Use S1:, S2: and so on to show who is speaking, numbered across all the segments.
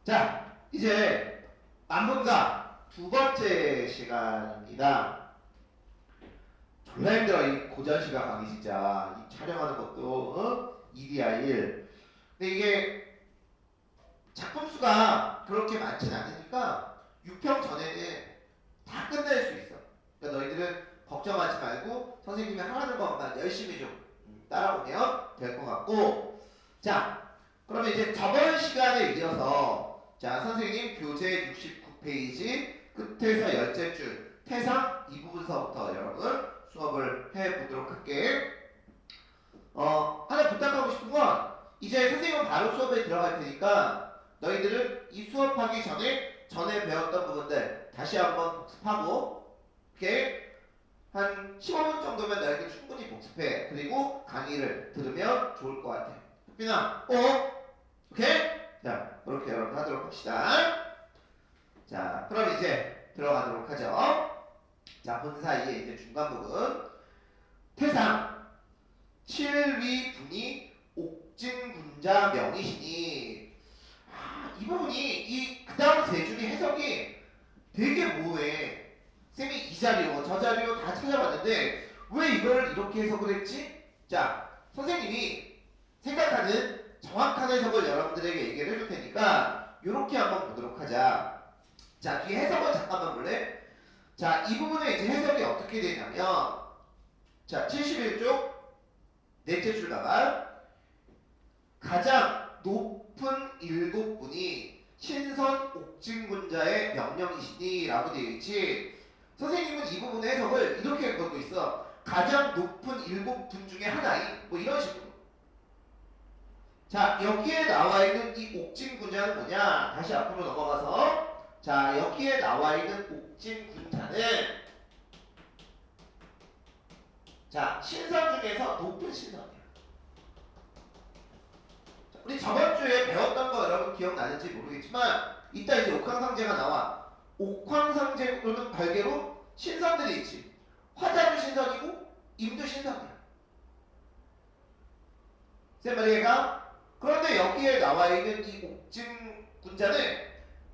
S1: 자, 이제 만분사 두 번째 시간입니다. 졸라 힘들어 이 고전 시간 강의 진짜. 이 촬영하는 것도 일이야 일. 근데 이게 작품 수가 그렇게 많진 않으니까 6평 전에는 다 끝낼 수 있어. 그러니까 너희들은 걱정하지 말고 선생님이 하라는 것만 열심히 좀 따라오면 될 것 같고. 자, 그러면 이제 저번 시간에 이어서 자 선생님 교재 69페이지 끝에서 열째 줄 태상 이 부분서부터 여러분 수업을 해보도록 할게. 하나 부탁하고 싶은 건 이제 선생님은 바로 수업에 들어갈 테니까 너희들은 이 수업하기 전에 배웠던 부분들 다시 한번 복습하고 이렇게 한 15분 정도면 너희들 충분히 복습해. 그리고 강의를 들으면 좋을 것 같아. 흑빈아, 오케이? 자, 그렇게 여러분 하도록 합시다. 자, 그럼 이제 들어가도록 하죠. 자, 본 사이에 이제 중간 부분. 태상, 칠위분이 옥진군자 명이시니. 이 부분이 그 다음 세 줄이 해석이 되게 모호해. 쌤이 이 자료, 저 자료 다 찾아봤는데 왜 이걸 이렇게 해석을 했지? 자, 선생님이 생각하는 정확한 해석을 여러분들에게 얘기를 해줄 테니까 이렇게 한번 보도록 하자. 자, 뒤에 해석을 잠깐만 볼래? 자, 이 부분에 이제 해석이 어떻게 되냐면 자, 71쪽 넷째 줄다가 가장 높은 7분이 신선 옥진군자의 명령이시니 라고 되어 있지. 선생님은 이 부분의 해석을 이렇게 한 것도 있어. 가장 높은 7분 중에 하나인 뭐 이런 식으로. 자, 여기에 나와 있는 이 옥진군자는 뭐냐? 다시 앞으로 넘어가서 자, 여기에 나와 있는 옥진군자는 자, 신선 중에서 높은 신선이야. 자, 우리 저번 주에 배웠던 거 여러분 기억나는지 모르겠지만 이따 이제 옥황상제가 나와. 옥황상제로는 별개로 신선들이 있지. 화자도 신선이고 임도 신선이야. 쌤 말이가? 그런데 여기에 나와 있는 이 옥진군자는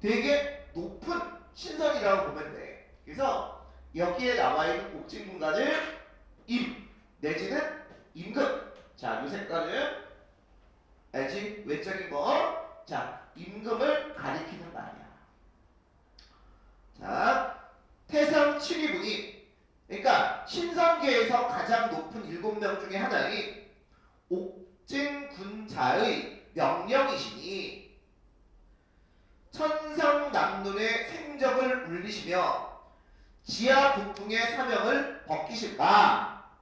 S1: 되게 높은 신선이라고 보면 돼. 그래서 여기에 나와 있는 옥진군자를 임 내지는 임금. 자, 이 색깔은 알지? 외적인 거. 자, 임금을 가리키는 말이야. 자, 태상 7위분이 그러니까 신선계에서 가장 높은 7명 중에 하나인 옥진군자의 명령이시니 천상남눈의 생적을 울리시며 지하 북풍의 사명을 벗기실까.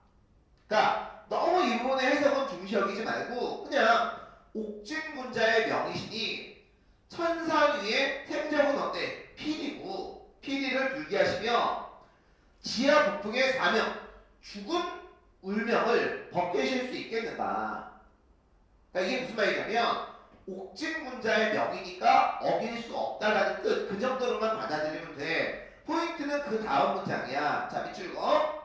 S1: 그러니까 너무 이 부분의 해석은 중시 여기지 말고 그냥 옥진군자의 명이시니 천상 위에 생적은 어때? 피리고 피리를 불게 하시며 지하 북풍의 사명 죽은 울명을 벗기실 수 있겠는가. 그러니까 이게 무슨 말이냐면 옥진군자의 명이니까 어길 수 없다라는 뜻. 그 정도로만 받아들이면 돼. 포인트는 그 다음 문장이야. 자, 밑줄 읽어.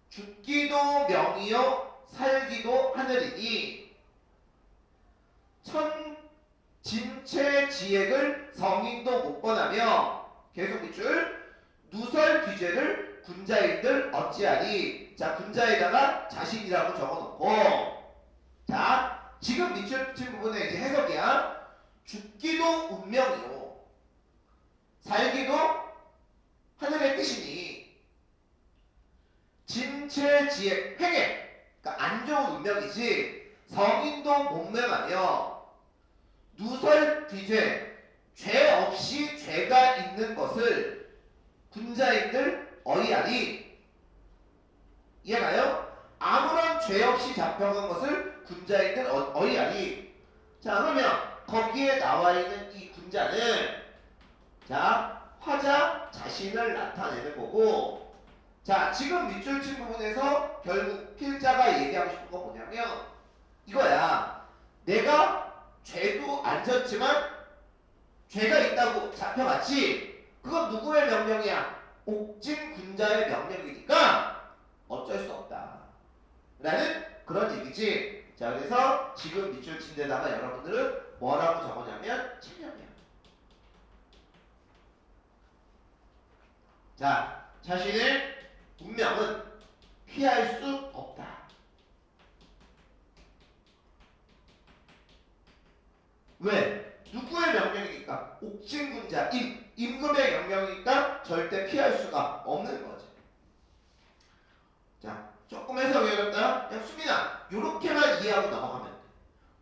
S1: 죽기도 명이요 살기도 하늘이니 진체지액을 성인도 못 번하며 계속 밑줄 누설 뒤죄를 군자인들 어찌하리. 자, 군자에다가 자신이라고 적어놓고 자, 지금 밑줄 친 부분에 이제 해석이야. 죽기도 운명이요 살기도 하늘의 뜻이니 진체지액 회계 그러니까 안 좋은 운명이지 성인도 목매하며 누설 뒤죄 죄 없이 죄가 있는 것을 군자인들 어이하리. 이해가요? 아무런 죄 없이 잡혀간 것을 군자인들 어이하리. 자, 그러면 거기에 나와 있는 이 군자는 자, 화자 자신을 나타내는 거고. 자, 지금 밑줄 친 부분에서 결국 필자가 얘기하고 싶은 건 뭐냐면 이거야. 내가 죄도 안 졌지만 죄가 있다고 잡혀갔지. 그건 누구의 명령이야? 옥진군자의 명령이니까 어쩔 수 없다 라는 그런 얘기지. 자, 그래서 지금 밑줄 친 데다가 여러분들은 뭐라고 적었냐면 체념이야. 자, 자신의 운명은 피할 수 없다. 왜? 누구의 명령이니까? 옥진군자, 임금의 명령이니까 절대 피할 수가 없는 거지. 자, 조금 해석이 어렵다? 그냥 수민아, 요렇게만 이해하고 넘어가면 돼.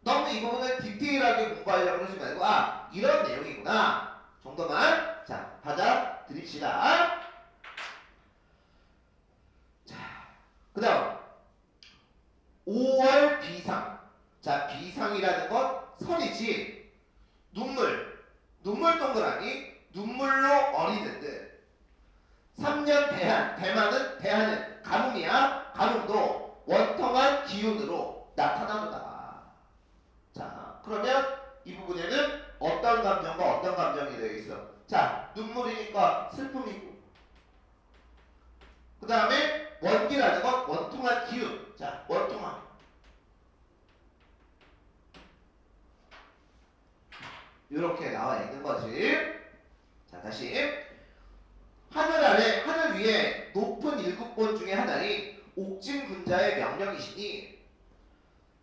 S1: 너무 이 부분을 디테일하게 공부하려고 그러지 말고, 아, 이런 내용이구나 정도만 자 받아들입시다. 자, 그 다음 5월 비상. 자, 비상이라는 건 설이지. 눈물 동그라미, 눈물로 어리는 듯. 3년 대한은 가뭄이야. 가뭄도 원통한 기운으로 나타나노다. 자, 그러면 이 부분에는 어떤 감정과 어떤 감정이 되어 있어? 자, 눈물이니까 슬픔이고, 그 다음에 원기라는 건 원통한 기운. 자, 원통한. 이렇게 나와 있는 거지. 자, 다시. 하늘 아래, 하늘 위에 높은 일국본 중에 하나인 옥진군자의 명령이시니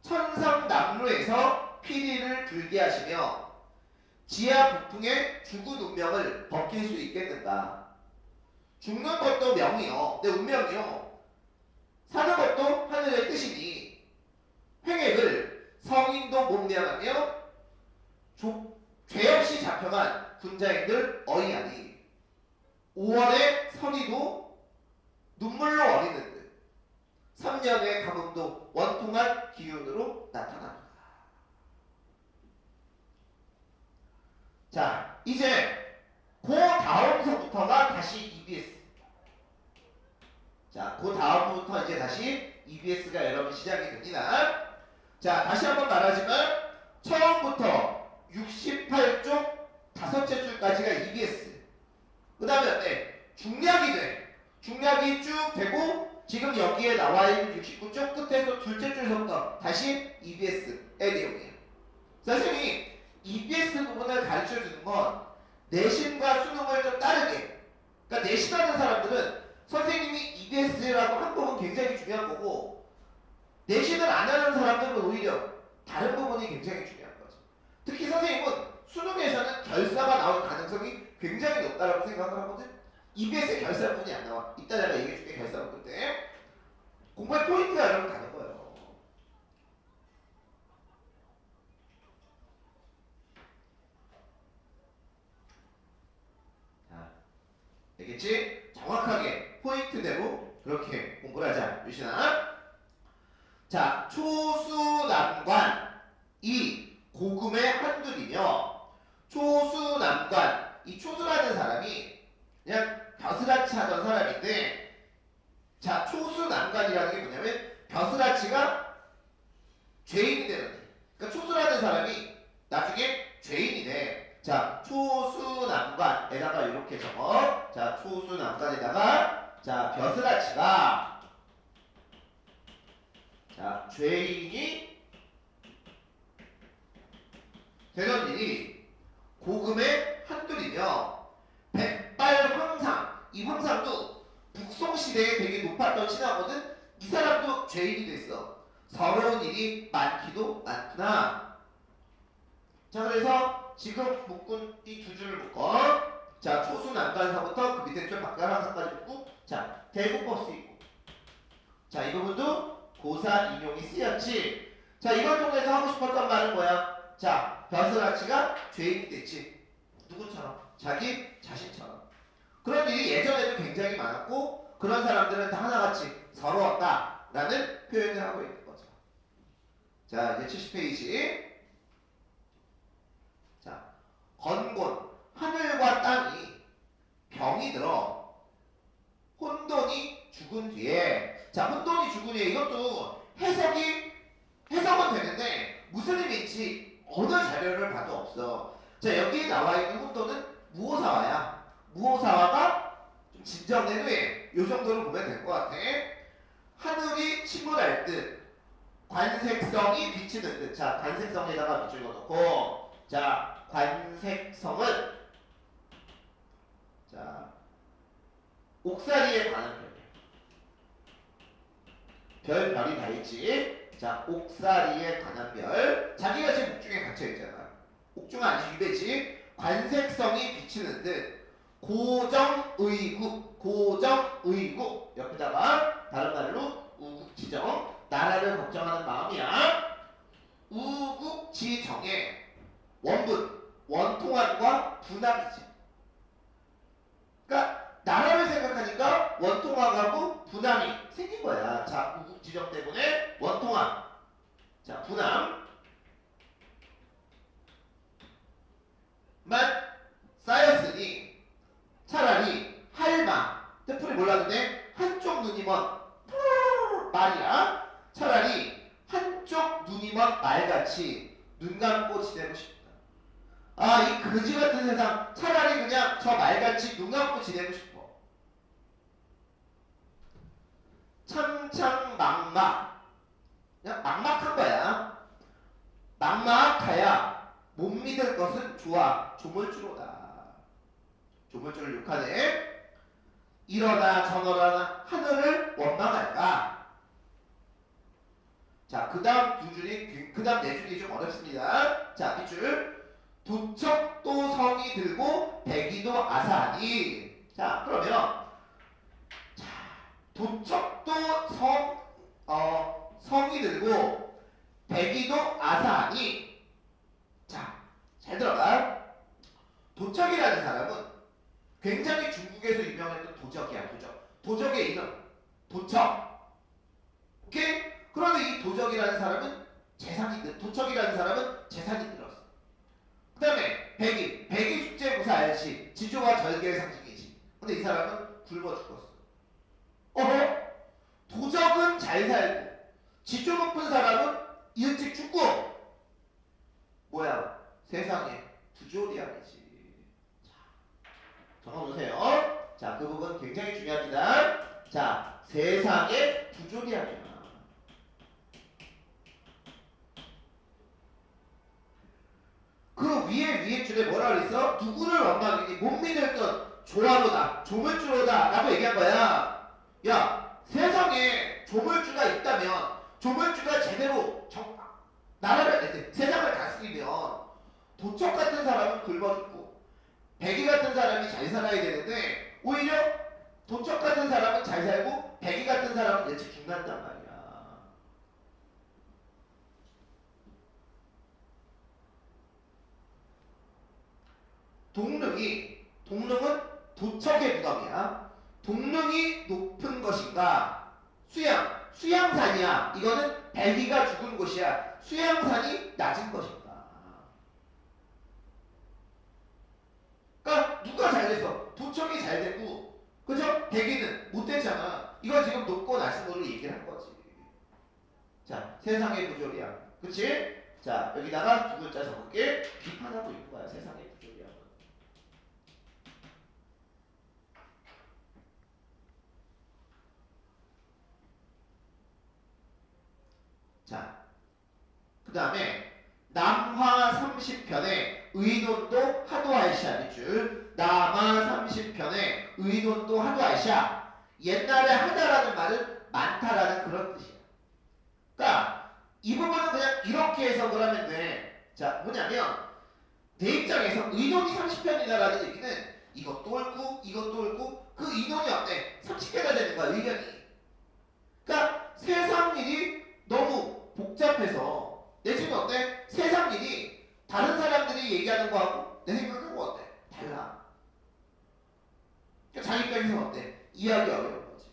S1: 천상남루에서 피리를 불게 하시며 지하 북풍의 죽은 운명을 벗길 수 있겠는가. 죽는 것도 명이요, 내 운명이요. 사는 것도 하늘의 뜻이니 횡액을 성인도 못 명하며 죄 없이 잡혀간 군자인들 어이하니 5월의 선의도 눈물로 어리는 듯 3년의 가뭄도 원통한 기운으로 나타납니다. 자, 이제 그 다음서부터가 다시 EBS. 자, 그 다음부터 이제 다시 EBS가 여러분 시작이 됩니다. 자, 다시 한번 말하지만 처음부터 68쪽 다섯째 줄까지가 EBS. 그 다음에 네, 중략이 돼. 중략이 쭉 되고 지금 여기에 나와 있는 69쪽 끝에서 둘째 줄서부터 다시 EBS의 내용이에요. 선생님이 EBS 부분을 가르쳐 주는 건 내신과 수능을 좀 다르게. 그러니까 내신하는 사람들은 선생님이 EBS라고 한 부분 굉장히 중요한 거고, 내신을 안 하는 사람들은 오히려 다른 부분이 굉장히 중요한 거죠. 특히 선생님은 수능에서는 결사가 나올 가능성이 굉장히 높다라고 생각을 하거든. EBS의 결사 부분이 안 나와. 이따 내가 얘기해 줄게. 결사 부분 때 공부의 포인트가 여러분 다른 거예요. 자, 알겠지? 정확하게 포인트대로 그렇게 공부를 하자. 유신아. 자, 초수남관 이 고금의 한둘이며, 초수남관 이 초수라는 사람이 그냥 벼슬아치 하던 사람인데, 자, 초수남관이라는 게 뭐냐면 벼슬아치가 죄인이 되는 데. 그러니까 초수라는 사람이 나중에 죄인이 돼. 자, 초수남관에다가 이렇게 적어. 자, 초수남관에다가 자, 벼슬아치가 자, 죄인이 되던 일이 고금의 한둘이며, 백발황상, 이 황상도 북송시대에 되게 높았던 신하거든. 이 사람도 죄인이 됐어. 서러운 일이 많기도 많구나. 자, 그래서 지금 묶은 이 두 줄을 묶어. 자, 초수난관서부터 그 밑에 줄 박달황상까지 묶고, 자, 대구법 쓰이고, 자, 이 부분도 고사 인용이 쓰였지. 자, 이걸 통해서 하고 싶었던 말은 뭐야? 자, 벼슬아치가 죄인이 됐지. 누구처럼? 자기 자신처럼. 그런 일이 예전에도 굉장히 많았고, 그런 사람들은 다 하나같이 서러웠다라는 표현을 하고 있는 거죠. 자, 이제 70페이지. 자, 건곤, 하늘과 땅이 병이 들어 혼돈이 죽은 뒤에, 자, 혼돈이 죽은 뒤에 이것도 해석은 되는데 무슨 의미인지 어느 자료를 봐도 없어. 자, 여기에 나와 있는 혼돈은 무오사화야. 무오사화가 좀 진정된 후에 이 정도로 보면 될 것 같아. 하늘이 침울할 듯 관색성이 비치는 듯. 자, 관색성에다가 밑줄 그어놓고, 자, 관색성은, 자, 옥살이에 관한 별이야. 별이 다 있지. 자, 옥살이에 관한 별. 자기가 지금 옥중에 갇혀있잖아. 옥중 아니지, 유배지. 관색성이 비치는 듯. 고정의국, 고정의국. 옆에다가 다른 말로 우국지정. 나라를 걱정하는 마음이야. 우국지정의 원분, 원통함과 분함이지. 그러니까 나라를 생각하니까 원통함하고 분함이 생긴 거야. 자, 우국지정 때문에 원통함. 자, 분함만 쌓였으니 차라리 할망. 뜻풀이 몰랐는데 한쪽 눈이 먼 말이야. 차라리 한쪽 눈이 먼 말같이 눈 감고 지내고 싶다. 아, 이 거지 같은 세상 차라리 그냥 저 말같이 눈 감고 지내고 싶어. 창창막막. 그냥 막막한 거야. 막막하야 못 믿을 것은 좋아. 조물주로다. 조물주를 욕하네. 이러나 저러나 하늘을 원망할까. 자, 그 다음 두 줄이, 그 다음 네 줄이 좀 어렵습니다. 자, 밑줄. 도척도 성이 들고 백이도 아사하니. 자, 그러면, 자, 도척도 성이 들고 백이도 아사하니. 자, 잘 들어봐. 도척이라는 사람은 굉장히 중국에서 유명했던 도적이야, 도적. 도적의 이름, 도척. 오케이? 그런데 이 도적이라는 사람은 도척이라는 사람은 재산이 들었어. 그 다음에 백이 숙제무사 알지? 지조와 절개의 상징이지. 근데 이 사람은 굶어 죽었어. 어허? 도적은 잘 살고 지조 높은 사람은 일찍 죽고. 뭐야? 세상에 부조리함이지. 적어놓으세요. 자, 그 부분 굉장히 중요합니다. 자, 세상에 부조리함이야. 그 위에 줄에 뭐라 그랬어? 누구를 원망이니 못 믿을 것 조화로다, 조물주로다 라고 얘기한 거야. 야, 세상에 조물주가 있다면 조물주가 제대로 나라를, 세상을 다스리면 도척 같은 사람은 굶어 죽고 백이 같은 사람이 잘 살아야 되는데 오히려 도척 같은 사람은 잘 살고 백이 같은 사람은 일찍 죽는단 말이야. 동릉은 도척의 무덤이야. 동릉이 높은 것인가? 수양산이야. 이거는 백이가 죽은 곳이야. 수양산이 낮은 것인가? 그러니까 누가 잘 됐어? 도척이 잘 됐고, 그죠? 백이는 못 됐잖아. 이거 지금 높고 낮은 거를 얘기를 한 거지. 자, 세상의 부조리야. 그치? 자, 여기다가 두 글자 적을게. 비판하고 있는 거야. 세상의 부조리야. 자, 그 다음에 남화 30편에 의논도 하도하이샤 밑줄. 남화 30편에 의논도 하도하이샤. 옛날에 하다라는 말은 많다라는 그런 뜻이야. 그러니까 이 부분은 그냥 이렇게 해석을 하면 돼. 자, 뭐냐면 내 입장에서 의논이 30편이다라는 얘기는 이것도 옳고 그 의논이 어때? 30개가 되는 거야, 의견이. 그러니까 세상 일이 너무 복잡해서 내 지금 어때? 세상 일이 다른 사람들이 얘기하는 거하고 내 생각하고 어때? 달라. 그러니까 자기 입장에서 어때? 이해하기 어려운 거지.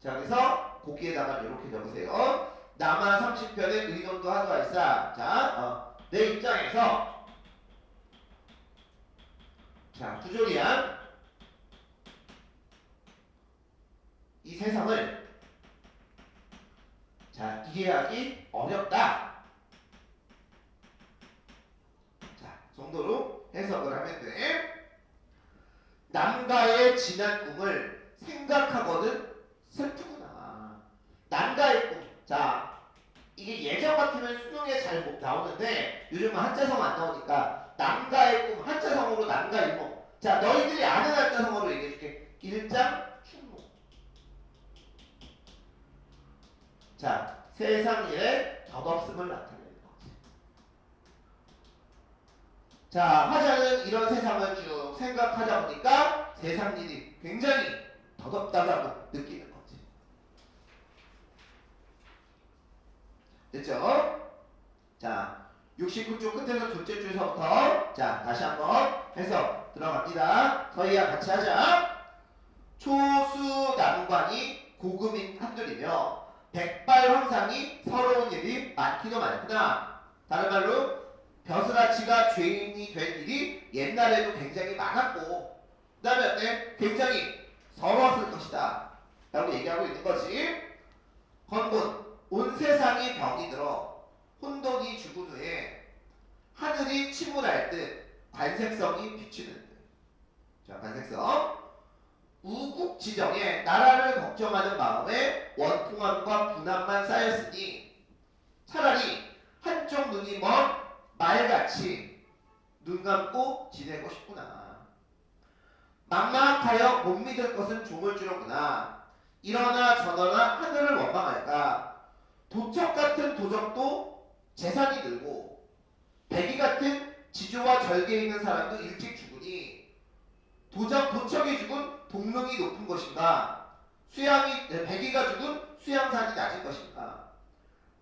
S1: 자, 그래서 거기에다가 이렇게 적으세요. 남한 30편의 의논도 하도가 있어. 자, 내 입장에서 자, 부조리한 이 세상을 자, 이해하기 어렵다. 자, 정도로 해석을 하면 돼. 남가의 지난 꿈을 생각하거든 슬프구나. 남가의 꿈. 자, 이게 하면은 수능에 잘 나오는데 요즘은 한자성 안 나오니까 남가의 꿈 한자성으로 남가 일목. 자, 너희들이 아는 한자성어로 얘기해줄게. 일장 충무. 자, 세상 일에 덧없음을 나타내는 거지. 자, 화자는 이런 세상을 쭉 생각하다 보니까 세상 일이 굉장히 덧없다고 느끼는 거지. 됐죠? 자, 69쪽 끝에서 둘째 줄서부터 자, 다시 한번 해서 들어갑니다. 저희와 같이 하자. 초수 나무관이 고금인 한둘이며 백발황상이 서러운 일이 많기도 많구나. 다른 말로 벼슬아치가 죄인이 된 일이 옛날에도 굉장히 많았고 그 다음에 어때? 굉장히 서러웠을 것이다 라고 얘기하고 있는 거지. 건군 온 세상이 병이 들어 혼돈이 죽은 후에 하늘이 침울할 듯 관색성이 비추는 듯. 자, 관색성 우국지정에 나라를 걱정하는 마음에 원통함과 분함만 쌓였으니 차라리 한쪽 눈이 먼 말같이 눈 감고 지내고 싶구나. 막막하여 못 믿을 것은 종을 주려구나. 이러나 저러나 하늘을 원망할까. 도적 같은 도적도 재산이 늘고 배기 같은 지조와 절개에 있는 사람도 일찍 죽으니 도적이 죽은 동릉이 높은 것인가 배기가 죽은 수양산이 낮은 것인가.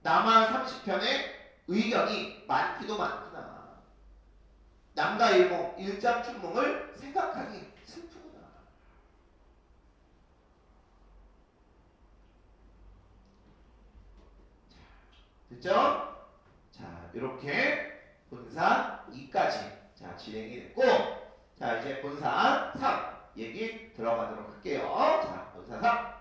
S1: 남한 30편의 의견이 많기도 많구나. 남과 일몽 일장춘몽을 생각하기 슬프구나. 됐죠? 자, 이렇게 본사 2까지 자, 진행이 됐고, 자, 이제 본사 3 얘기 들어가도록 할게요. 자, 본사 3.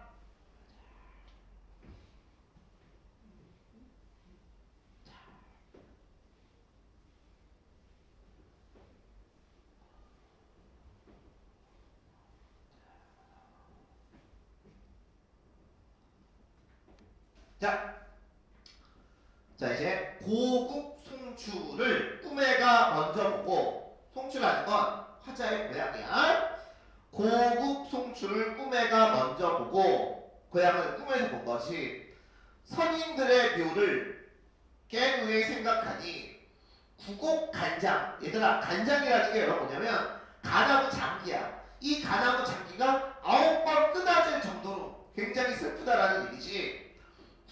S1: 자, 이제 고국 송출을 꿈에가 먼저 보고, 송출하는 건 화자의 고향이야. 고국 송출을 꿈에가 먼저 보고, 고향을 꿈에서 본 것이 선인들의 묘를 깬 후에 생각하니 구곡간장. 얘들아, 간장이라는 게 여러분 뭐냐면 가나무 장기야. 이 가나무 장기가 9번 끊어질 정도로 굉장히 슬프다라는 얘기지.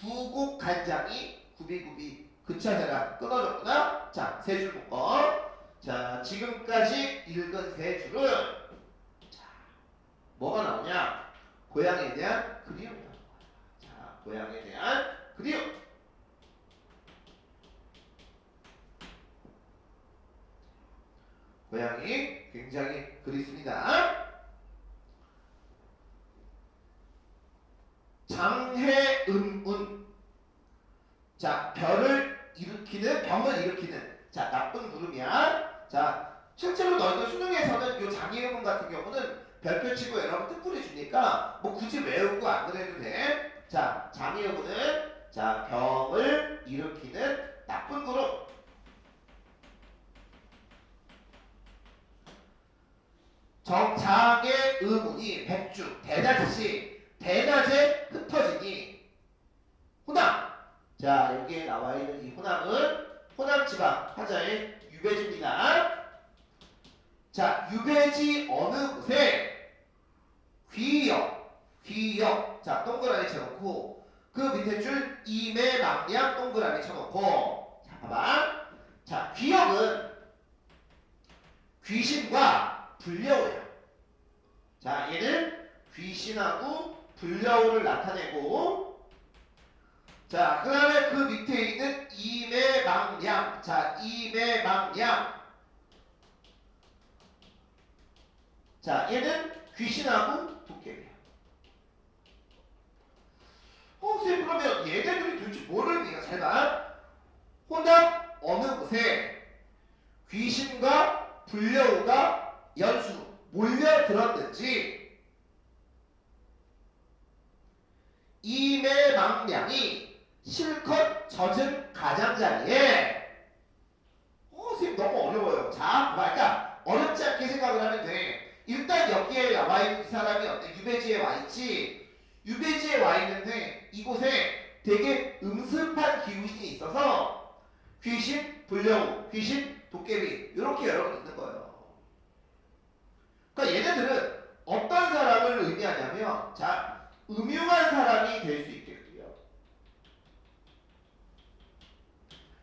S1: 구곡간장이 구비구비 근처에다가 끊어졌구나. 자, 세 줄 묶어. 자, 지금까지 읽은 세 줄은 자, 뭐가 나오냐? 고향에 대한 그리움이 나오는 거야. 자, 고향에 대한 그리움. 고향이 굉장히 그립습니다. 장해음운. 자, 병을 일으키는 자, 나쁜 구름이야. 자, 실제로 너희들 수능에서는 요 장해음운 같은 경우는 별표치고 여러분 뜻풀이 주니까 뭐 굳이 외우고 안 그래도 돼. 자, 장해음운은 자, 병을 일으키는 나쁜 구름. 정장의 의문이 백주 대낮에 흩어지니 호남. 자, 여기에 나와 있는 이 호남은 호남지방 화자의 유배지입니다. 자, 유배지 어느 곳에 귀역. 자, 동그라미 쳐놓고 그 밑에 줄 임해망량 동그라미 쳐놓고 자, 봐봐. 자, 귀역은 귀신과 불려우야. 자, 얘는 귀신하고 불려우를 나타내고, 자, 그 다음에 그 밑에 있는 임해망량. 자, 임해망량. 자, 얘는 귀신하고 도깨비야. 선생님, 그러면 얘네들이 도대체 뭐를 의미가 잘 봐. 호남 어느 곳에 귀신과 불려우가 연수 몰려들었는지 임해망량이 실컷 젖은 가장자리에 선생님 너무 어려워요. 자, 그러니까 어렵지 않게 생각을 하면 돼. 일단 여기에 나와 있는 이 사람이 어때? 유배지에 와 있지. 유배지에 와 있는데 이곳에 되게 음습한 기운이 있어서 귀신, 불려우, 귀신, 도깨비 이렇게 여러 개 있는 거예요. 그러니까 얘네들은 어떤 사람을 의미하냐면 자, 음흉한 사람이 될 수 있겠고요.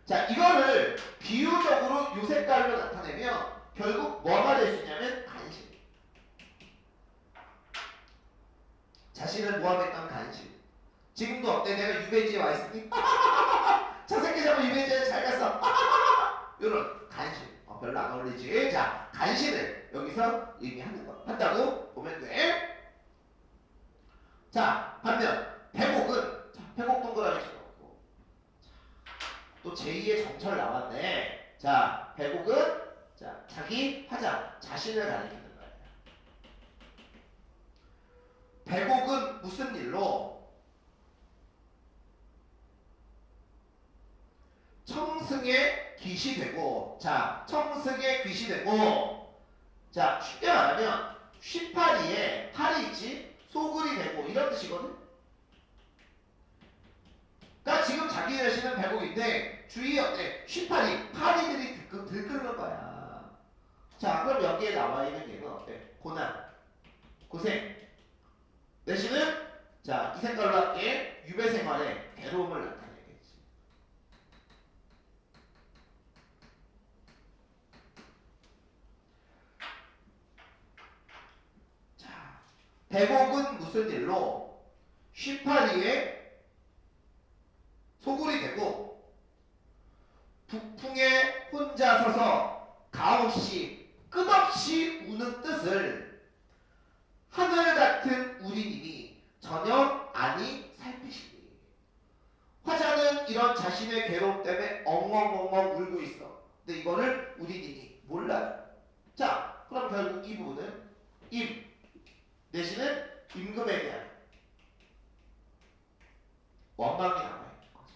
S1: 자, 이거를 비유적으로 요 색깔로 나타내면 결국 뭐가 될 수 있냐면 간신. 자신을 모함했던 간신. 지금도 어때? 내가 유배지에 와 있으니 저 새끼 잡아 유배지에 잘 갔어. 요런 간신. 별로 안 어울리지. 자, 간신을 여기서 의미하는 거. 한다고 보면 돼. 자, 반면 백옥은 자, 백옥 동그라미 찍었고 또 제2의 정철 나왔네. 자, 백옥은 자, 자기 화장, 자신을 가리키는 거예요. 백옥은 무슨 일로? 청승의 귀시 되고, 자, 청승의 귀시 되고, 자, 쉽게 말하면 쉬파리에 팔이 있지, 소굴이 되고 이런 뜻이거든. 그러니까 지금 자기 자신은 백옥인데 주위에 어때? 쉬파리, 파리들이 들끓는 거야. 자, 그럼 여기에 나와 있는 얘는 어때? 고난, 고생. 내신은 자, 이 색깔로 할게. 유배 생활에 괴로움을 나타내겠지. 자, 백옥은 무슨 일로? 쉬파리에 소굴이 되고 북풍에 혼자 서서 가없이 끝없이 우는 뜻을 하늘 같은 우리님이 전혀 아니 살피시니. 화자는 이런 자신의 괴로움 때문에 엉엉엉엉 울고 있어. 근데 이거를 우리님이 몰라요. 자, 그럼 결국 이 부분은 임 내지는 임금에 대한 원망이 남아있는 거지.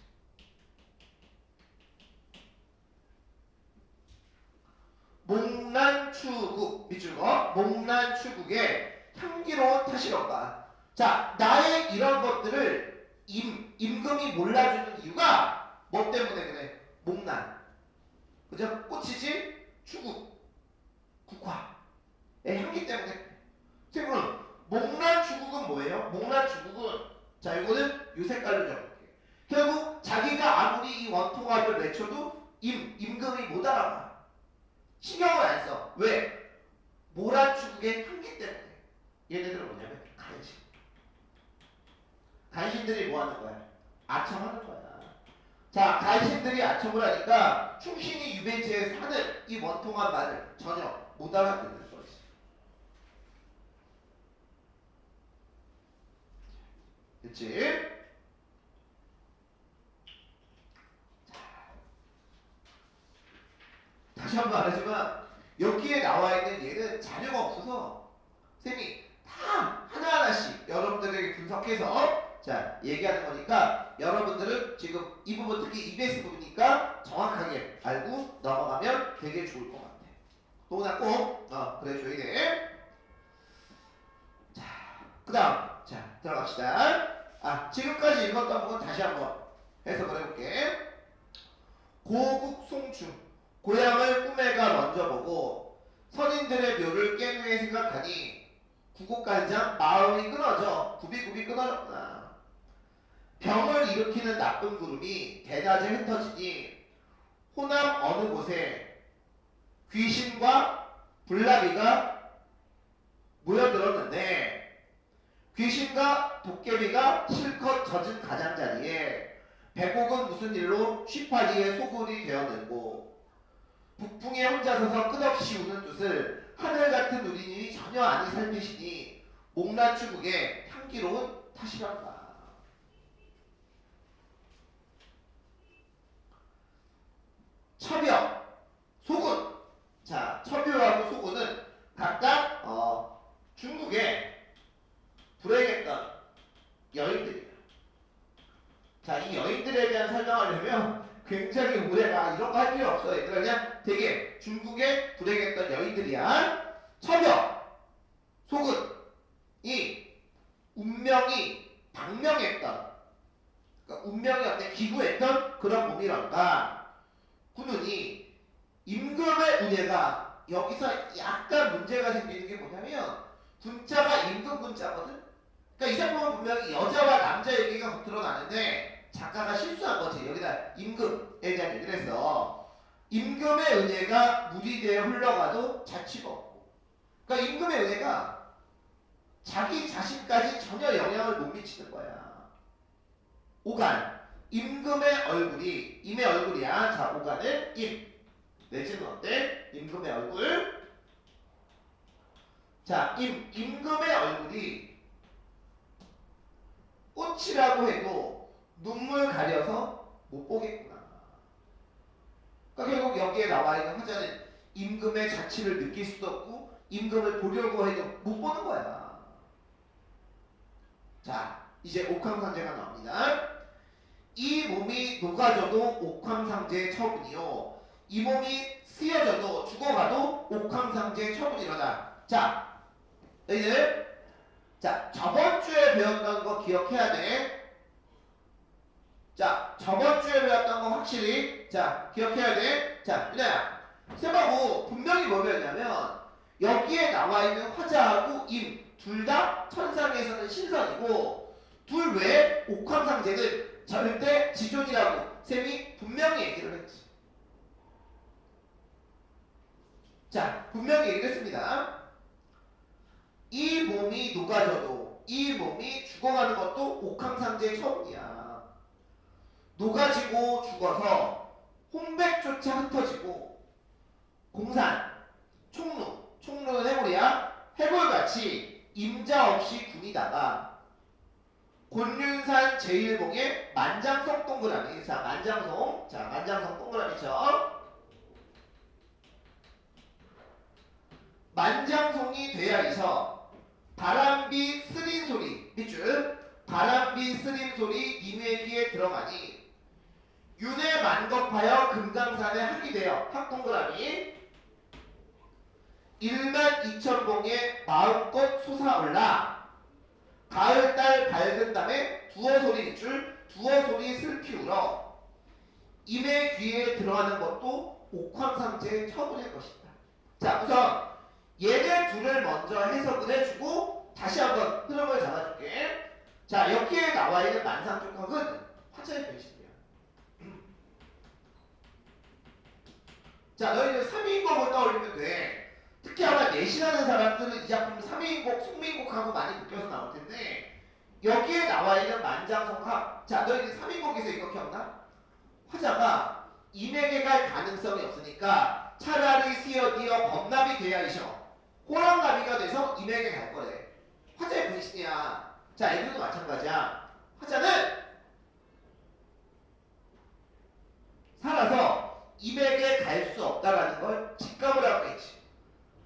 S1: 목난추국 밑줄 거 목난추국의 향기로운 탓이런가. 자, 나의 이런 것들을 임금이 몰라주는 이유가 뭐 때문에 그래? 목난. 그죠? 꽃이지? 추국. 국화의 향기 때문에. 선생님은 목난추국은 뭐예요? 목난추국은 자, 이거는 요 색깔로 적을게요. 결국 자기가 아무리 이 원통합을 외쳐도 임금이 못 알아봐. 신경을 안 써. 왜? 모란추국의 향기 때문에. 얘네들은 뭐냐면 간신. 간신들이 뭐 하는 거야? 아첨하는 거야. 자, 간신들이 아첨을 하니까 충신이 유배지에서 하는 이 원통한 말을 전혀 못 알아듣는 거지. 그치? 다시 한 번 말하지만 여기에 나와 있는 얘는 자료가 없어서 쌤이 다 하나하나씩 여러분들에게 분석해서 자 얘기하는 거니까 여러분들은 지금 이 부분 특히 EBS 부분이니까 정확하게 알고 넘어가면 되게 좋을 것 같아. 또나 꼭 그래줘야 돼. 자, 그 다음 자 들어갑시다. 지금까지 읽었던 부분 다시 한번 해석을 해볼게. 고국송충 고향을 꿈에가 먼저 보고 선인들의 묘를 깨누에 생각하니 구곡간장 마음이 끊어져 굽이굽이 끊어졌구나. 병을 일으키는 나쁜 구름이 대낮에 흩어지니 호남 어느 곳에 귀신과 불나비가 모여들었는데 귀신과 도깨비가 실컷 젖은 가장자리에 백옥은 무슨 일로 쉬파리의 소굴이 되어내고 북풍에 혼자 서서 끝없이 우는 뜻을 하늘 같은 우리님이 전혀 아니 살피시니 목란추국의 향기로운 탓이란다. 첩여, 소군. 자, 첩여하고 소군은 각각 중국에 불행했던 여인들이에요. 자, 이 여인들에 없어. 얘들아 그냥 되게 중국에 불행했던 여인들이야. 처녀 속은 이 운명이 방명했던, 그러니까 운명이 어때 기구했던 그런 몸이란다. 군운이 임금의 운해가 여기서 약간 문제가 생기는 게 뭐냐면 군자가 임금 군자거든. 그러니까 이 작품은 분명히 여자와 남자 얘기가 겉으로 나는데 작가가 실수한 거지. 여기다 임금에 대한 얘기를 했어. 임금의 은혜가 무리되어 흘러가도 자취가 없고, 그러니까 임금의 은혜가 자기 자신까지 전혀 영향을 못 미치는 거야. 오간 임금의 얼굴이 임의 얼굴이야. 자 오간은 임 내지는 어때? 임금의 얼굴. 자 임금의 얼굴이 꽃이라고 해도 눈물 가려서 못 보겠구나. 그러니까 결국 여기에 나와 있는 화자는 임금의 자취를 느낄 수도 없고 임금을 보려고 해도 못 보는 거야. 자 이제 옥황상제가 나옵니다. 이 몸이 녹아져도 옥황상제의 처분이요, 이 몸이 쓰여져도 죽어가도 옥황상제의 처분이로다. 자 너희들 자 저번 주에 배웠던 거 기억해야 돼. 자 저번 주에 배웠던 거 확실히 자 기억해야 돼. 자 유나야 세바고 분명히 뭐 배웠냐면 여기에 나와 있는 화자하고 임 둘 다 천상에서는 신선이고 둘 외에 옥황상제는 절대 지존이라고 쌤이 분명히 얘기를 했지. 자 분명히 얘기를 했습니다. 이 몸이 녹아져도 이 몸이 죽어가는 것도 옥황상제의 처분이야. 녹아지고 죽어서 홍백조차 흩어지고 공산, 총루는 해골이야. 해골같이 임자 없이 군이다가 곤륜산 제1봉의 만장성 동그라미. 자 만장성 동그라미죠. 만장성이 되야이서 바람비 쓰린 소리 밑줄 바람비 쓰린 소리 님의 귀에 들어가니 윤회 만겁하여 금강산에 학이 되어 학 동그라미 12,000봉에 마음껏 솟아올라 가을달 밝은 담에 두어 소리 밑줄 두어 소리 슬피 울어 임의 귀에 들어가는 것도 옥황상제의 처분일 것이다. 자 우선 얘네 둘을 먼저 해석을 해주고 다시 한번 흐름을 잡아줄게. 자 여기에 나와있는 만상족학은 화자의 변신이야. 자 너희들 3인곡을 떠올리면 돼. 특히 아마 내신하는 사람들은 이 작품 3인곡, 숙민곡하고 많이 묶여서 나올 텐데 여기에 나와있는 만장성학. 자 너희들 3인곡에서 이거 기억나? 화자가 임에게 갈 가능성이 없으니까 차라리 쓰여디어 범납이 되야이셔 호랑나비가 돼서 임에게 갈 거래. 화자의 분신이야. 자 애들도 마찬가지야. 화자는 살아서 임에게 갈 수 없다라는 걸 직감을 하고 있지.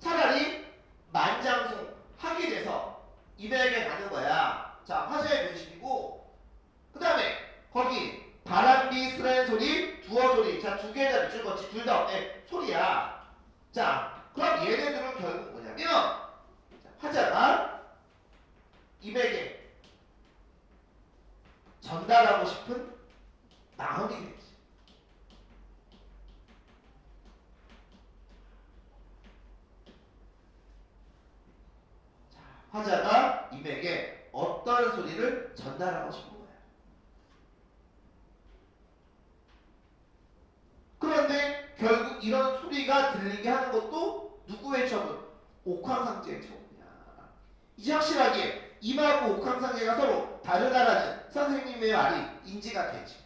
S1: 차라리 만장송 하게 돼서 임에게 가는 거야. 자 화자의 분신이고 그 다음에 거기 바람비 쓰라는 소리 두어 소리. 자 두 개나 밑줄 걷지 둘 다 어때? 소리야. 자 그럼 얘네들은 결국 뭐냐면 화자가 임에게 전달하고 싶은 마음이겠지. 자, 화자가 임에게 어떤 소리를 전달하고 싶은 거야. 그런데 결국 이런 소리가 들리게 하는 것도 누구의 처분? 옥황상제의 처분이야. 이제 확실하게 임하고 옥황상제가 서로 다르다라는 선생님의 말이 인지가 되지.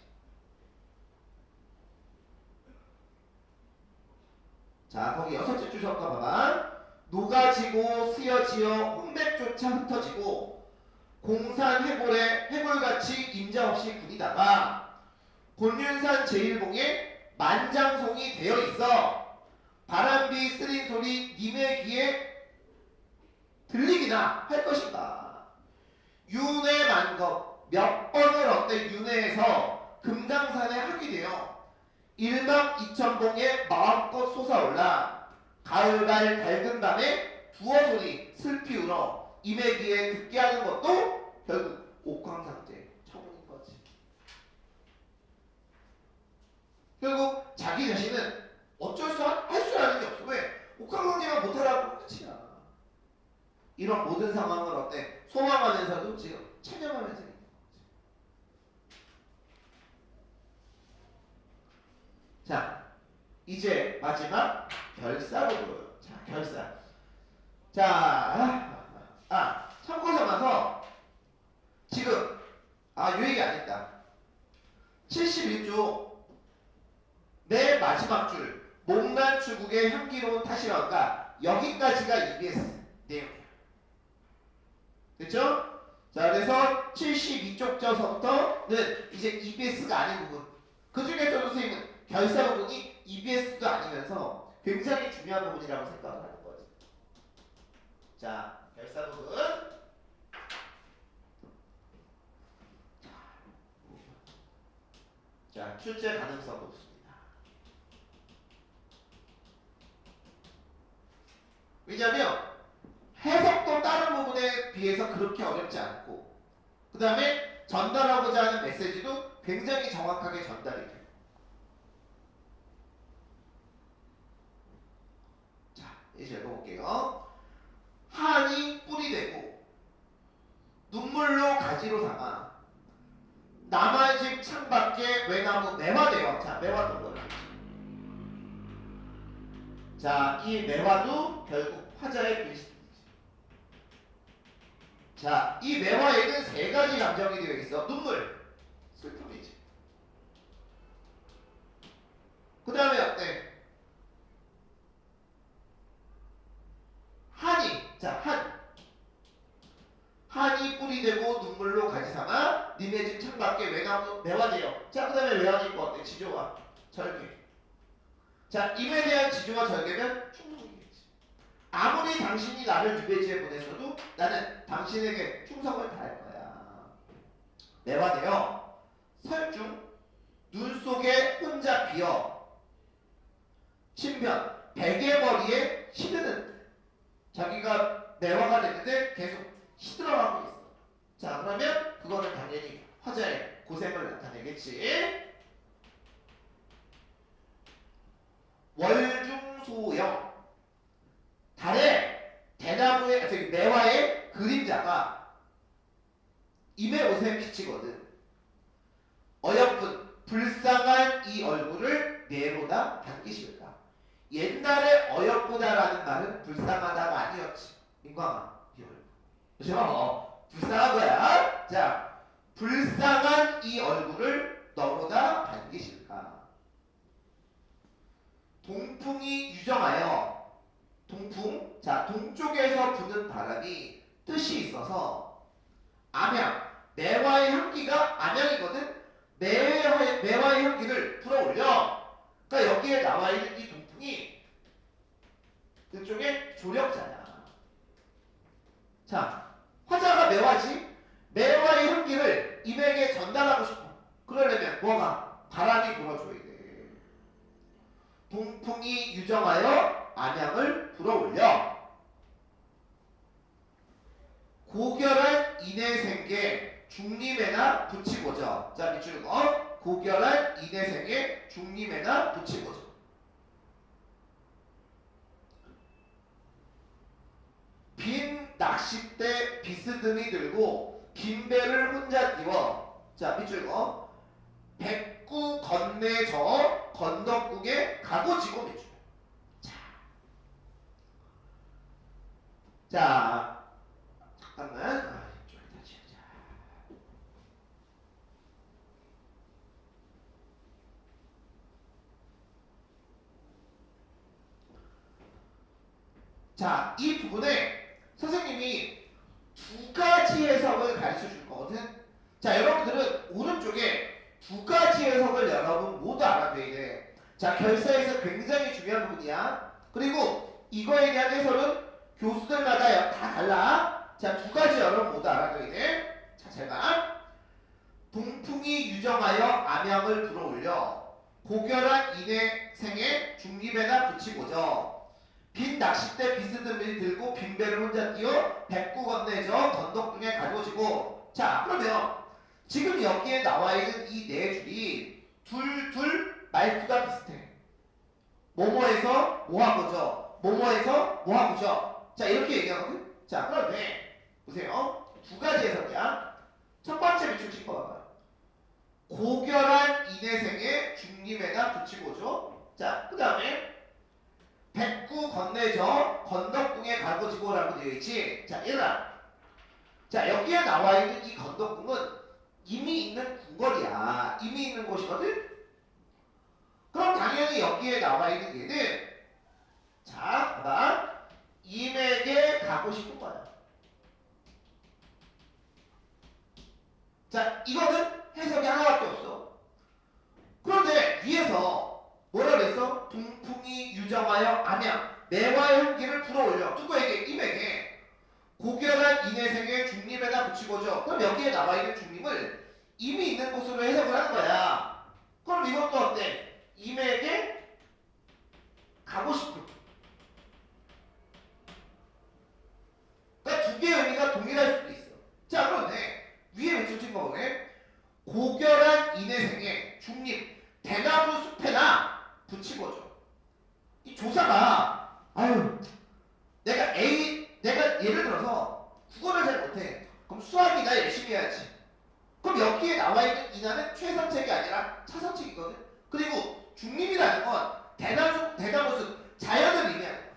S1: 자 거기 6째 줄 섞어 봐봐. 녹아지고 쓰여지어 홍백조차 흩어지고 공산 해골에 해골같이 임자 없이 군이다가 곤륜산 제1봉에 만장송이 되어 있어 바람비 쓰린 소리 님의 귀에 들리기나 할 것인가. 윤회 만겁 몇 번을 어때 윤회해서 금강산에 하게 되어 일망이천봉에 마음껏 솟아올라 가을날 밝은 밤에 두어 소리 슬피 울어 임의기에 듣게 하는 것도 결국 옥황상제 처분인 거지. 결국 자기 자신은 어쩔 수 할 수 있는 게 없어. 왜? 옥황상제만 못하라고 끝이야. 이런 모든 상황을 어때? 소망하면서도 지금 체념하면서 있는 거지. 자, 이제 마지막 결사로 보여요. 자, 결사. 자, 참고 삼아서 지금 요 얘기 안 했다. 71조 내 마지막 줄 목란 추국의 향기로운 타시라가 여기까지가 EBS 내용이야. 됐죠? 자, 그래서 72쪽서부터는 이제 EBS가 아닌 부분. 그 중에서도 선생님은 결사 부분이 EBS도 아니면서 굉장히 중요한 부분이라고 생각을 하는 거지. 자, 결사 부분. 자, 출제 가능성 높습니다. 왜냐면 해석도 다른 부분에 비해서 그렇게 어렵지 않고 그 다음에 전달하고자 하는 메시지도 굉장히 정확하게 전달이 돼요. 자, 이제 읽어볼게요. 한이 뿔이 되고 눈물로 가지로 삼아 남의 집 창밖에 외나무 매화되어. 자, 매화도 뭐야? 자, 이 매화도 결국 화자의 비슷. 자, 이 매화에는 세 가지 감정이 되어 있어. 눈물, 슬픔이지. 그 다음에 어때? 한이. 자, 한이 뿔이 되고 눈물로 가지 삼아 니네 집 창밖에 외나무 매화되어. 자, 그 다음에 외화는 있고 어때? 지조와 절개. 자, 임에 대한 지조와 절개면 충성이겠지. 아무리 당신이 나를 유배지에 보냈어도 나는 당신에게 충성을 다할 거야. 매화되어 설중 눈 속에 혼자 비어 신변 베개머리에 시드는. 자기가 매화가 됐는데 계속 시들어가고 있어. 자, 그러면 그거는 당연히 화자의 고생을 나타내겠지. 월중소영 달에 대나무의 저기 매화의 그림자가 임의 옷에 비치거든. 어여쁜 불쌍한 이 얼굴을 내로다 반기실까. 옛날에 어여쁘다라는 말은 불쌍하다가 아니었지. 민광아, 이 얼굴. 그죠? 불쌍한 거야. 자, 불쌍한 이 얼굴을 너로다 반기실까. 동풍이 유정하여. 동풍. 자, 동쪽에서 부는 바람이 뜻이 있어서 암향. 매화의 향기가 암향이거든. 매화의 향기를 불어올려. 그러니까 여기에 나와 있는 이 동풍이 그쪽에 조력자야. 자, 화자가 매화지. 매화의 향기를 임에게 전달하고 싶어. 그러려면 뭐가? 바람이 불어줘야 돼. 동풍이 유정하여 암향을 불어올려. 고결한 인해생계 중림에나 붙이고저. 자, 밑줄 고결한 인해생계 중림에나 붙이고저. 빈 낚싯대 비스듬히 들고 긴 배를 혼자 띄워. 자, 밑줄 백구 건네저 건덕국에 가고지고 밑줄. 자, 잠깐만. 이쪽에다 지우자. 자, 이 부분에 선생님이 두 가지 해석을 가르쳐 줄 거거든. 자, 여러분들은 오른쪽에 두 가지 해석을 여러분 모두 알아둬야 돼. 자, 결사에서 굉장히 중요한 부분이야. 그리고 이거에 대한 해설은 교수들마다 다 달라. 자, 두 가지 여러분 모두 알아둬야 돼. 자, 잘 봐. 동풍이 유정하여 암향을 불어올려. 고결한 인해생의 중립에다 붙이고죠. 빈 낚싯대 비스듬히 들고 빈배를 혼자 띄워 백구 건네져 건덕 중에 가져오시고. 자, 그러면 지금 여기에 나와 있는 이 네 줄이 둘 말투가 비슷해. 뭐뭐해서 뭐하고죠. 뭐뭐해서 뭐하고죠. 자, 이렇게 얘기하거든. 자, 그런데 보세요. 두 가지 해석이야. 첫 번째 밑줄 친 거 봐봐. 고결한 인해생의 중림에다 붙이고죠. 자, 그 다음에 백구 건네져 건덕궁에 가고지고라고 되어 있지. 자, 얘들아. 자, 여기에 나와 있는 이 건덕궁은 이미 있는 궁궐이야. 이미 있는 곳이거든. 그럼 당연히 여기에 나와 있는 얘는, 자, 봐봐. 임에게 가고 싶은 거야. 자, 이거는 해석이 하나밖에 없어. 그런데 위에서 뭐라 그랬어? 동풍이 유정하여 암양 매화의 향기를 불어올려. 누구에게? 임에게. 고결한 인해생의 중림에다 붙이고죠. 그럼 여기에 나와 있는 중림을 이미 있는 곳으로 해석을 하는 거야. 그럼 이것도 어때? 임에게 가고 싶은. 그러니까 두 개의 의미가 동일할 수도 있어. 자, 그런데 위에 외쳐진 거네. 고결한 인해생의 중립 대나무 숲에나 붙이고죠. 이 조사가 내가 예를 들어서 국어를 잘 못해. 그럼 수학이나 열심히 해야지. 그럼 여기에 나와 있는 인하는 최선책이 아니라 차선책이거든. 그리고 중립이라는 건 대나무 숲 자연을 의미하는 거야.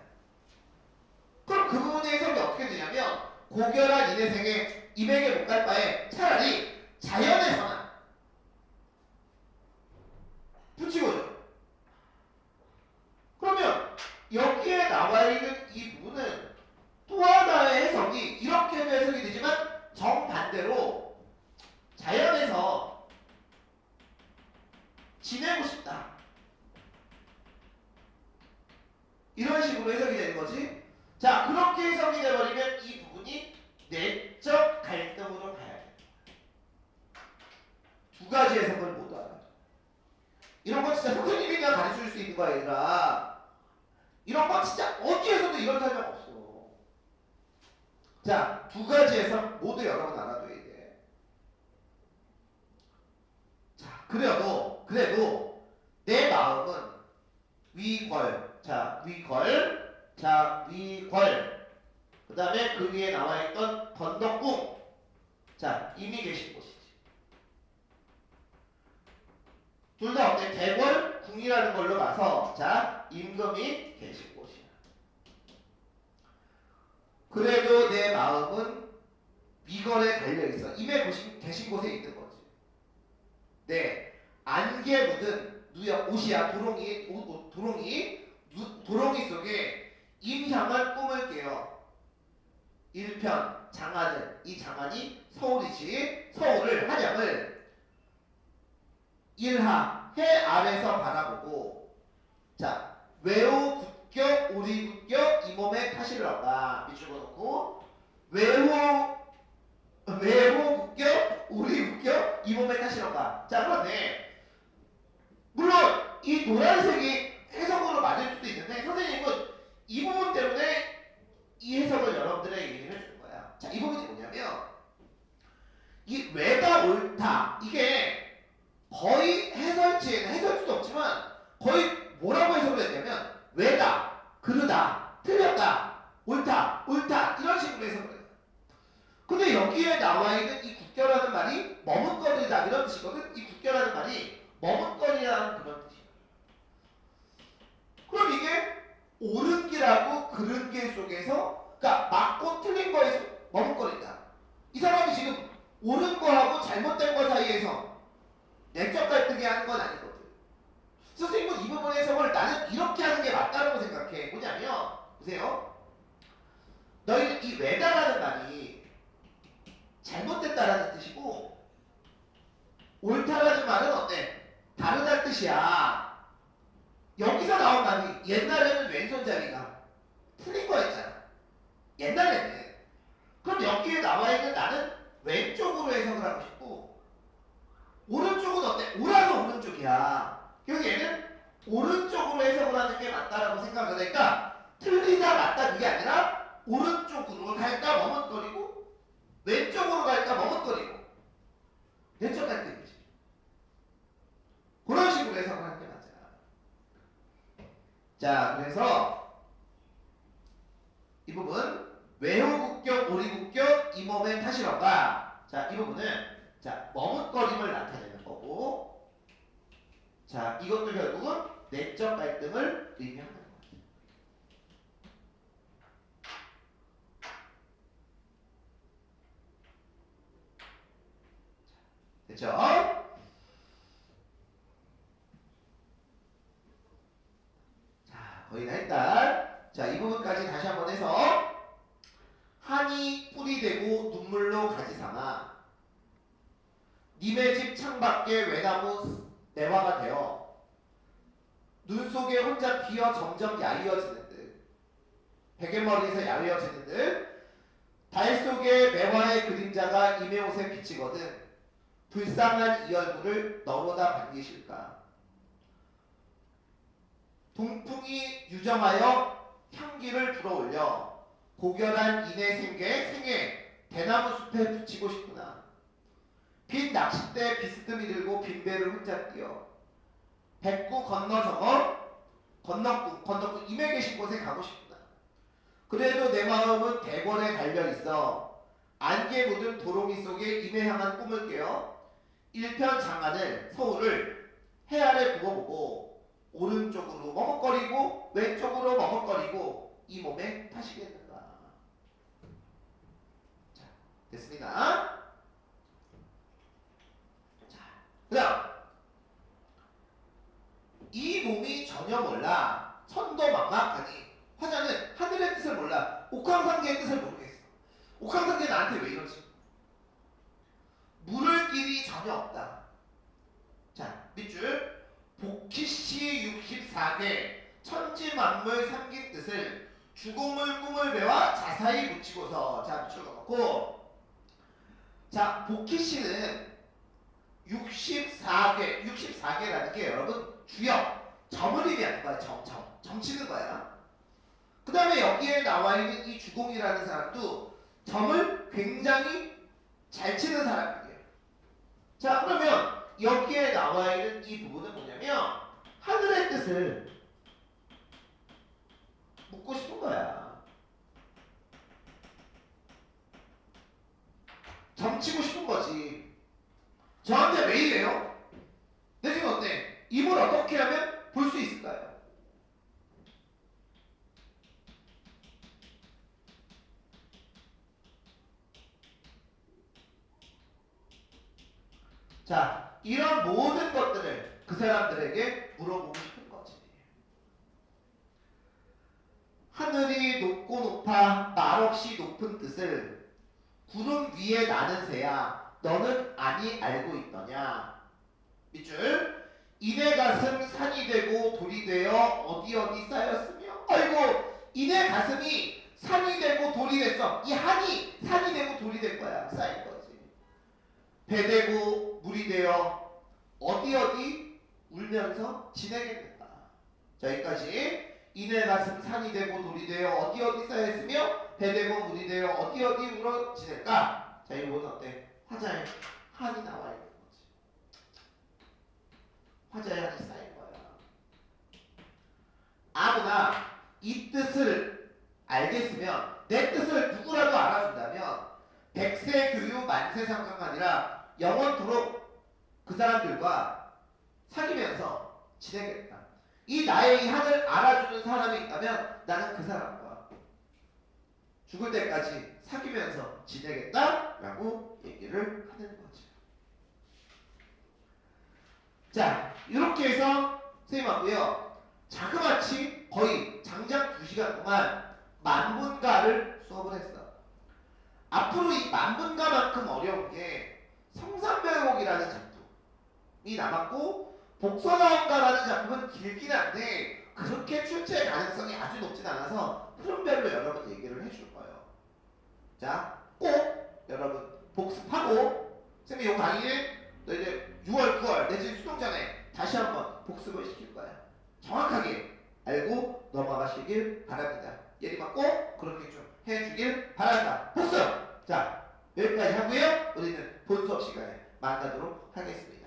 S1: 그럼 그 부분의 해석이 어떻게 되냐면 고결한 인해생의 임에게 못 갈 바에 차라리 자연에서만 붙이고요. 그러면 여기에 나와 있는 이 부분은 또 하나의 해석이 이렇게도 해석이 되지만 정반대로 자연에서 지내고 싶다. 이런 식으로 해석이 되는 거지. 자, 그렇게 해석이 돼버리면 이 부분이 내적 갈등으로 가야 돼. 두 가지 해석을 모두 알아. 이런 거 진짜 선생님이 그냥 가르쳐줄 수 있는 거야, 얘들아. 이런 거 진짜 어디에서도 이런 설명 없어. 자, 두 가지 해석 모두 여러분 알아둬야 돼. 자, 그래도 내 마음은 위걸. 자, 위걸. 자, 위걸. 그 다음에 그 위에 나와 있던 건덕궁. 자, 이미 계신 곳이지. 둘 다 어때? 대궐, 궁이라는 걸로 봐서, 자, 임금이 계신 곳이야. 그래도 내 마음은 위걸에 달려있어. 임에 계신 곳에 있는 거지. 네, 안개 묻은 누역, 옷이야. 도롱이 속에 임향을 꿈을 깨요. 일편, 장안을, 이 장안이 서울이지. 서울을, 한양을 일하, 해 아래서 바라보고. 자, 외우 국격, 우리 국격, 이 몸에 타시를 얻다. 밑줄 그어놓고 외우 국격, 우리 국격, 이 몸에 타시를 얻다. 자, 그런데 물론 이 노란색이 해석으로 맞을 수도 있는데 선생님은 이 부분 때문에 이 해석을 여러분들에게 얘기를 해주는 거야. 자, 이 부분이 뭐냐면 이 왜다 옳다, 이게 거의 해설지도 없지만 거의 뭐라고 해석을 했냐면 왜다, 그르다, 틀렸다, 옳다 이런 식으로 해석을 해요. 근데 여기에 나와 있는 이 국교라는 말이 머뭇거리다 이런 뜻이거든. 이 국교라는 말이 머뭇거리라는 그런 뜻이야. 그럼 이게 옳은 길하고 그른 길 속에서, 그러니까 맞고 틀린 거에서 머뭇거린다. 이 사람이 지금 옳은 거하고 잘못된 거 사이에서 내적 갈등이 하는 건 아니거든. 선생님은 이 부분 해석을 나는 이렇게 하는 게 맞다고 생각해. 뭐냐면 보세요. 너희는 이 왜다라는 말이 잘못됐다라는 뜻이고 옳다라는 말은 어때? 다르다는 뜻이야. 여기서 나온 말이 옛날에는 왼손잡이가 틀린 거였잖아. 옛날에는. 그럼 여기에 나와 있는 나는 왼쪽으로 해석을 하고 싶고 오른쪽은 어때? 옳아서 오른쪽이야. 여기에는 오른쪽으로 해석을 하는 게 맞다라고 생각을 하니까 틀리다 맞다 그게 아니라 오른쪽으로 갈까 머뭇거리고 왼쪽으로 갈까 머뭇거리고 왼쪽 갈 때이지. 그런 식으로 해석을 하는 게 맞아. 자, 그래서 이 부분 외호국격, 오리국격, 이 몸의 타실어가 자, 이 부분은 자, 머뭇거림을 나타내는 거고 자, 이것도 결국은 내적 갈등을 의미하는 거예요. 됐죠? 자, 거의 다 했다. 자, 이 부분까지 다시 한번 해서 한이 뿔이 되고 눈물로 가지 삼아 님의 집 창밖에 외나무 내화가 되어 눈 속에 혼자 피어 점점 야위어지는 듯 베개머리에서 야위어지는 듯 달 속에 매화의 그림자가 임의 옷에 비치거든 불쌍한 이 얼굴을 너로다 반기실까. 동풍이 유정하여 향기를 불어올려 고결한 인의 생에 대나무 숲에 붙이고 싶구나. 빈 낚싯대 비스듬히 들고 빈배를 혼자 뛰어 백구 건너고 임에 계신 곳에 가고 싶구나. 그래도 내 마음은 대궐에 달려있어 안개 묻은 도롱이 속에 임에 향한 꿈을 깨어 일편장안을 서울을 해 아래 굽어보고 오른쪽으로 머뭇거리고 왼쪽으로 머뭇거리고 이 몸에 타시겠는가. 자, 됐습니다. 자, 그 다음 이 몸이 전혀 몰라 천도망막하니 화자는 하늘의 뜻을 몰라 옥황상제의 뜻을 모르겠어. 옥황상제 나한테 왜 이러지? 물을 길이 전혀 없다. 자, 밑줄 복희씨 64개 천지만물 삼긴 뜻을 주공을 꿈을 배워 자사히 묻히고서 자, 밑줄 넣고 자, 복희씨는 64개라는 게 여러분 주역 점을 의미하는 거야. 점 치는 거야. 그 다음에 여기에 나와 있는 이 주공이라는 사람도 점을 굉장히 잘 치는 사람이에요. 자, 그러면 여기에 나와 있는 이 부분은 뭐냐면 하늘의 뜻을 묻고 싶은 거야. 점치고 싶은 거지. 저한테 왜 이래요? 내 지금 어때? 이걸 어떻게 하면 볼 수 있을까요? 자, 이런 모든 것들을 그 사람들에게 물어보고 싶은 거지. 하늘이 높고 높아 말없이 높은 뜻을 구름 위에 나는 새야 너는 아니 알고 있더냐. 밑줄 이내 가슴 산이 되고 돌이 되어 어디 쌓였으며 아이고 이내 가슴이 산이 되고 돌이 됐어. 이 한이 산이 되고 돌이 된 거야. 쌓인 거지. 배 되고 물이 되어 어디 울면서 지내겠는가. 자, 여기까지 이내 가슴 산이 되고 돌이 되어 어디 쌓였으며 배 되고 물이 되어 어디 울어 지낼까. 자, 이거 보면 어때? 화자에 한이 나와 있는 거지. 화자에 한이 쌓인 거야. 아무나 이 뜻을 알겠으면 내 뜻을 누구라도 알아준다면 백세 교유 만세 상관아니라 영원토록 그 사람들과 사귀면서 지내겠다. 이 나의 이 한을 알아주는 사람이 있다면 나는 그 사람과 죽을 때까지 사귀면서 지내겠다라고 얘기를 하는 거죠. 자, 이렇게 해서 선생님 하고요. 자그마치 거의 장장 2시간 동안 만분가를 수업을 했어. 앞으로 이 만분가만큼 어려운 게 성산별곡이라는 작품이 남았고 복서나온가라는 작품은 길긴 한데 그렇게 출제 가능성이 아주 높진 않아서 흐름별로 여러분 얘기를 해줄 거예요. 자, 꼭 여러분 복습하고 선생님 이 강의를 이제 6월, 9월 내지 수능 전에 다시 한번 복습을 시킬 거야. 정확하게 알고 넘어가시길 바랍니다. 예림아 꼭 그렇게 좀 해주길 바란다. 복습! 자, 여기까지 하고요. 우리는 본 수업 시간에 만나도록 하겠습니다.